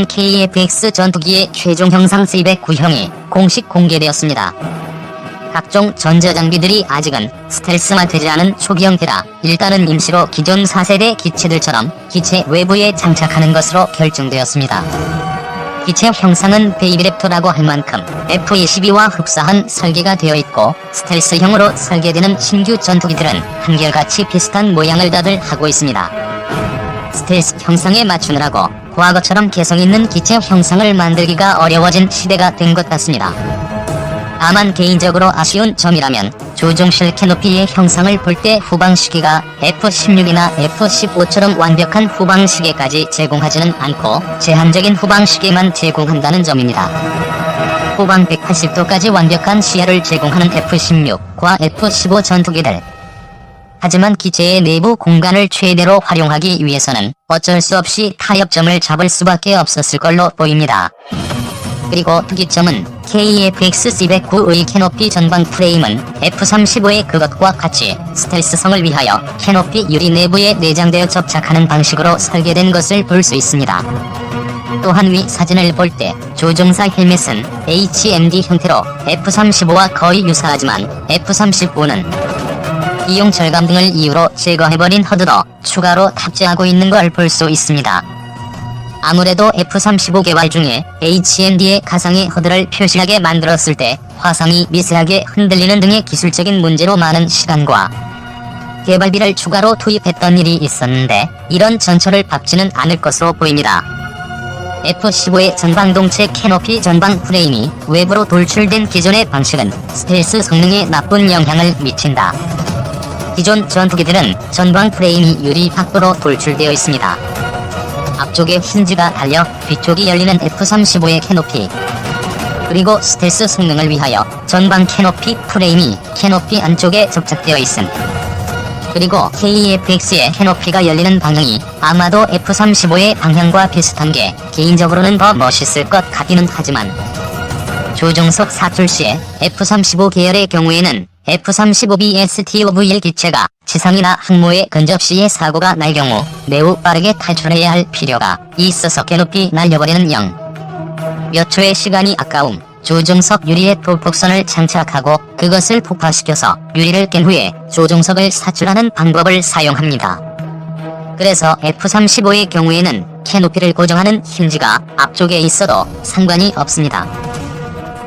KF-X 전투기의 최종 형상 C-109형이 공식 공개되었습니다. 각종 전자장비들이 아직은 스텔스화 되지 않은 초기 형태라 일단은 임시로 기존 4세대 기체들처럼 기체 외부에 장착하는 것으로 결정되었습니다. 기체 형상은 베이비랩터라고 할 만큼 F-22와 흡사한 설계가 되어 있고 스텔스형으로 설계되는 신규 전투기들은 한결같이 비슷한 모양을 다들 하고 있습니다. 스텔스 형상에 맞추느라고 과거처럼 개성있는 기체 형상을 만들기가 어려워진 시대가 된 것 같습니다. 다만 개인적으로 아쉬운 점이라면 조종실 캐노피의 형상을 볼 때 후방시계가 F-16이나 F-15처럼 완벽한 후방시계까지 제공하지는 않고 제한적인 후방시계만 제공한다는 점입니다. 후방 180도까지 완벽한 시야를 제공하는 F-16과 F-15 전투기들. 하지만 기체의 내부 공간을 최대로 활용하기 위해서는 어쩔 수 없이 타협점을 잡을 수밖에 없었을 걸로 보입니다. 그리고 특이점은 KF-X C-109의 캐노피 전방 프레임은 F-35의 그것과 같이 스텔스성을 위하여 캐노피 유리 내부에 내장되어 접착하는 방식으로 설계된 것을 볼 수 있습니다. 또한 위 사진을 볼 때 조종사 헬멧은 HMD 형태로 F-35와 거의 유사하지만 F-35는 비용 절감 등을 이유로 제거해버린 허드도 추가로 탑재하고 있는 걸 볼 수 있습니다. 아무래도 F-35 개발 중에 HMD의 가상의 허드를 표시하게 만들었을 때 화상이 미세하게 흔들리는 등의 기술적인 문제로 많은 시간과 개발비를 추가로 투입했던 일이 있었는데 이런 전철을 밟지는 않을 것으로 보입니다. F-15의 전방동체 캐노피 전방 프레임이 외부로 돌출된 기존의 방식은 스텔스 성능에 나쁜 영향을 미친다. 기존 전투기들은 전방 프레임이 유리 밖으로 돌출되어 있습니다. 앞쪽에 힌지가 달려 뒤쪽이 열리는 F-35의 캐노피, 그리고 스텔스 성능을 위하여 전방 캐노피 프레임이 캐노피 안쪽에 접착되어 있음. 그리고 KF-X의 캐노피가 열리는 방향이 아마도 F-35의 방향과 비슷한 게 개인적으로는 더 멋있을 것 같기는 하지만 조종석 사출 시에 F-35 계열의 경우에는 F-35B STOV-1 기체가 지상이나 항모에 근접 시에 사고가 날 경우 매우 빠르게 탈출해야 할 필요가 있어서 캐노피 날려버리는 몇 초의 시간이 아까움, 조종석 유리에 도폭선을 장착하고 그것을 폭파시켜서 유리를 깬 후에 조종석을 사출하는 방법을 사용합니다. 그래서 F-35의 경우에는 캐노피를 고정하는 힌지가 앞쪽에 있어도 상관이 없습니다.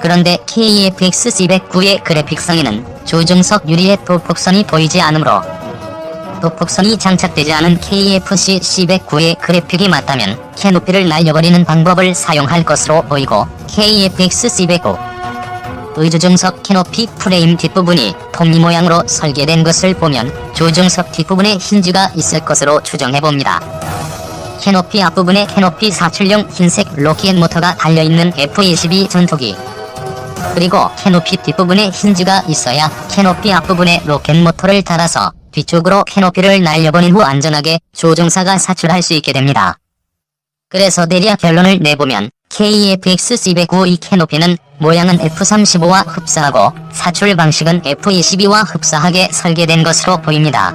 그런데 KF-X C-109의 그래픽상에는 조종석 유리에 도폭선이 보이지 않으므로 도폭선이 장착되지 않은 KF-C C-109의 그래픽이 맞다면 캐노피를 날려버리는 방법을 사용할 것으로 보이고 KF-X C-109의 조종석 캐노피 프레임 뒷부분이 톱니 모양으로 설계된 것을 보면 조종석 뒷부분에 힌지가 있을 것으로 추정해봅니다. 캐노피 앞부분에 캐노피 사출용 흰색 로켓 모터가 달려있는 F-22 전투기, 그리고 캐노피 뒷부분에 힌지가 있어야 캐노피 앞부분에 로켓 모터를 달아서 뒤쪽으로 캐노피를 날려보낸 후 안전하게 조종사가 사출할 수 있게 됩니다. 그래서 대략 결론을 내보면 KF-X C-109의 캐노피는 모양은 F-35와 흡사하고 사출 방식은 F-22와 흡사하게 설계된 것으로 보입니다.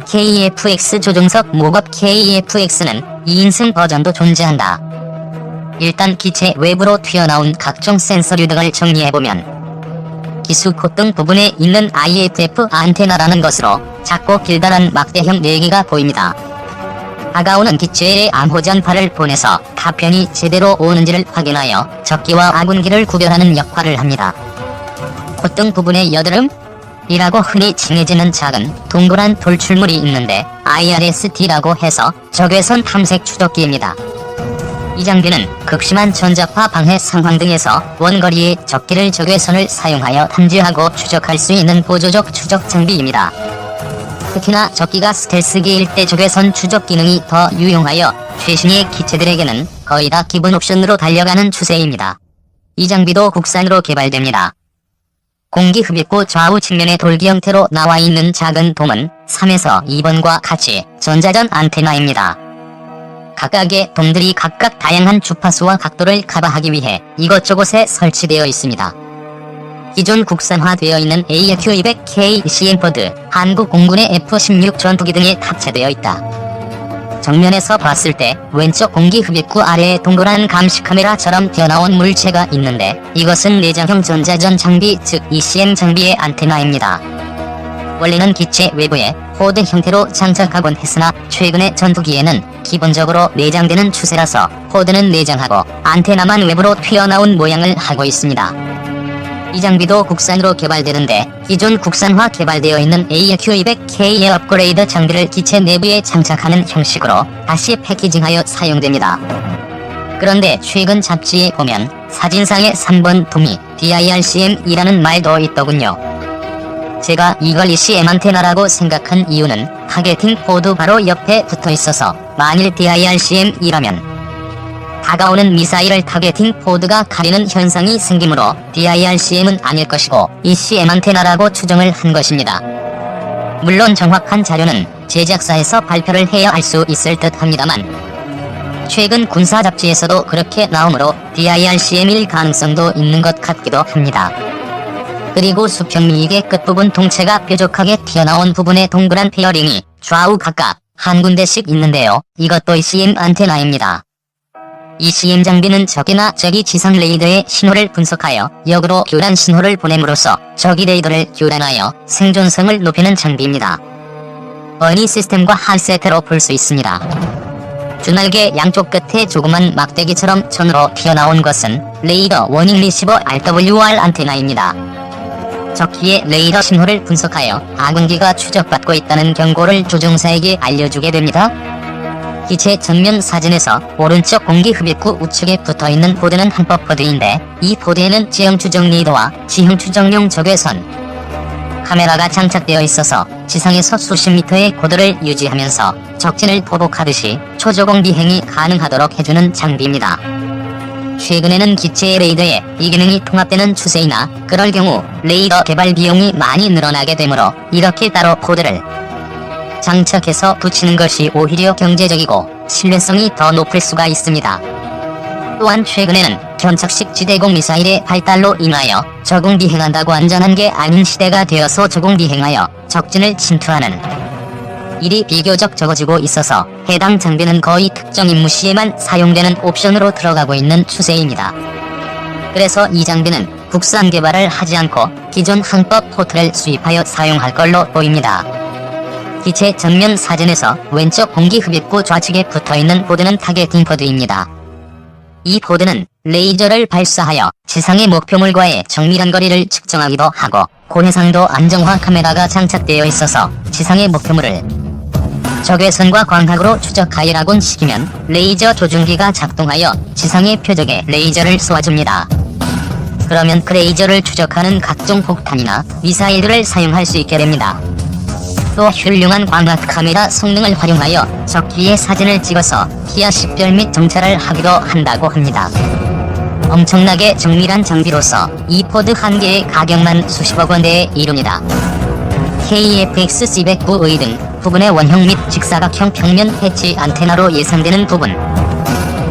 KF-X 조종석 목업 KF-X는 2인승 버전도 존재한다. 일단 기체 외부로 튀어나온 각종 센서류 등을 정리해보면 기수 콧등 부분에 있는 IFF 안테나라는 것으로 작고 길다란 막대형 4개가 보입니다. 다가오는 기체에 암호전파를 보내서 파편이 제대로 오는지를 확인하여 적기와 아군기를 구별하는 역할을 합니다. 콧등 부분에 여드름이라고 흔히 칭해지는 작은 동그란 돌출물이 있는데 IRST라고 해서 적외선 탐색 추적기입니다. 이 장비는 극심한 전자파 방해 상황 등에서 원거리의 적기를 적외선을 사용하여 탐지하고 추적할 수 있는 보조적 추적 장비입니다. 특히나 적기가 스텔스기일 때 적외선 추적 기능이 더 유용하여 최신의 기체들에게는 거의 다 기본 옵션으로 달려가는 추세입니다. 이 장비도 국산으로 개발됩니다. 공기 흡입구 좌우 측면에 돌기 형태로 나와 있는 작은 돔은 3에서 2번과 같이 전자전 안테나입니다. 각각의 돔들이 각각 다양한 주파수와 각도를 커버하기 위해 이곳저곳에 설치되어 있습니다. 기존 국산화되어 있는 AQ200K CM포드, 한국 공군의 F-16 전투기 등에 탑재되어 있다. 정면에서 봤을 때 왼쪽 공기 흡입구 아래에 동그란 감시 카메라처럼 튀어나온 물체가 있는데 이것은 내장형 전자전 장비 즉 ECM 장비의 안테나입니다. 원래는 기체 외부에 포드 형태로 장착하곤 했으나 최근의 전투기에는 기본적으로 내장되는 추세라서 포드는 내장하고 안테나만 외부로 튀어나온 모양을 하고 있습니다. 이 장비도 국산으로 개발되는데 기존 국산화 개발되어 있는 AQ200K의 업그레이드 장비를 기체 내부에 장착하는 형식으로 다시 패키징하여 사용됩니다. 그런데 최근 잡지에 보면 사진상의 3번 도미 DIRCM이라는 말도 있더군요. 제가 이걸 ECM 안테나라고 생각한 이유는 타겟팅 포드 바로 옆에 붙어 있어서 만일 DIRCM이라면 다가오는 미사일을 타겟팅 포드가 가리는 현상이 생기므로 DIRCM은 아닐 것이고 ECM 안테나라고 추정을 한 것입니다. 물론 정확한 자료는 제작사에서 발표를 해야 알 수 있을 듯 합니다만 최근 군사 잡지에서도 그렇게 나오므로 DIRCM일 가능성도 있는 것 같기도 합니다. 그리고 수평미익의 끝부분 통째가 뾰족하게 튀어나온 부분에 동그란 페어링이 좌우 각각 한 군데씩 있는데요. 이것도 ECM 안테나입니다. ECM 장비는 적이나 적이 지상 레이더의 신호를 분석하여 역으로 교란 신호를 보냄으로써 적이 레이더를 교란하여 생존성을 높이는 장비입니다. 어니 시스템과 한 세트로 볼 수 있습니다. 주날개 양쪽 끝에 조그만 막대기처럼 천으로 튀어나온 것은 레이더 워닝 리시버 RWR 안테나입니다. 적기의 레이더 신호를 분석하여 아군기가 추적받고 있다는 경고를 조종사에게 알려주게 됩니다. 기체 전면 사진에서 오른쪽 공기 흡입구 우측에 붙어있는 포드는 한법 포드인데 이 포드에는 지형 추적 리더와 지형 추적용 적외선 카메라가 장착되어 있어서 지상에서 수십 미터의 고도를 유지하면서 적진을 포복하듯이 초저공 비행이 가능하도록 해주는 장비입니다. 최근에는 기체의 레이더에 이 기능이 통합되는 추세이나 그럴 경우 레이더 개발 비용이 많이 늘어나게 되므로 이렇게 따로 포드를 장착해서 붙이는 것이 오히려 경제적이고 신뢰성이 더 높을 수가 있습니다. 또한 최근에는 견착식 지대공 미사일의 발달로 인하여 저공 비행한다고 안전한 게 아닌 시대가 되어서 저공 비행하여 적진을 침투하는 일이 비교적 적어지고 있어서 해당 장비는 거의 특정 임무 시에만 사용되는 옵션으로 들어가고 있는 추세입니다. 그래서 이 장비는 국산 개발을 하지 않고 기존 항법 포트를 수입하여 사용할 걸로 보입니다. 기체 전면 사진에서 왼쪽 공기 흡입구 좌측에 붙어있는 포드는 타겟팅 포드입니다. 이 포드는 레이저를 발사하여 지상의 목표물과의 정밀한 거리를 측정하기도 하고 고해상도 안정화 카메라가 장착되어 있어서 지상의 목표물을 적외선과 광학으로 추적하여라곤 시키면 레이저 조준기가 작동하여 지상의 표적에 레이저를 쏘아줍니다. 그러면 그 레이저를 추적하는 각종 폭탄이나 미사일들을 사용할 수 있게 됩니다. 또 훌륭한 광학 카메라 성능을 활용하여 적기의 사진을 찍어서 기하 식별 및 정찰을 하기도 한다고 합니다. 엄청나게 정밀한 장비로서 이 포드 한 개의 가격만 수십억 원대에 이릅니다. KF-X-C109의 등 부분의 원형 및 직사각형 평면 패치 안테나로 예상되는 부분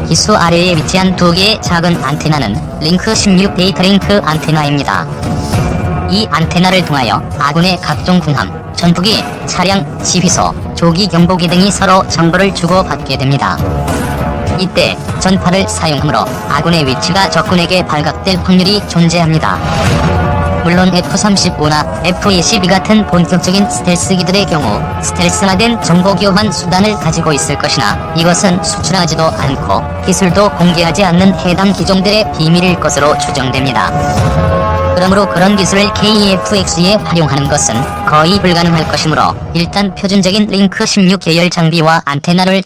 기수 아래에 위치한 두 개의 작은 안테나는 링크 16 데이터 링크 안테나입니다. 이 안테나를 통하여 아군의 각종 군함, 전투기, 차량, 지휘소, 조기 경보기 등이 서로 정보를 주고받게 됩니다. 이때 전파를 사용하므로 아군의 위치가 적군에게 발각될 확률이 존재합니다. 물론 F-35나 F-22 같은 본격적인 스텔스기들의 경우 스텔스화된 정보 교환 수단을 가지고 있을 것이나 이것은 수출하지도 않고 기술도 공개하지 않는 해당 기종들의 비밀일 것으로 추정됩니다. 그러므로 그런 기술을 KF-X에 활용하는 것은 거의 불가능할 것이므로 일단 표준적인 링크 16 계열 장비와 안테나를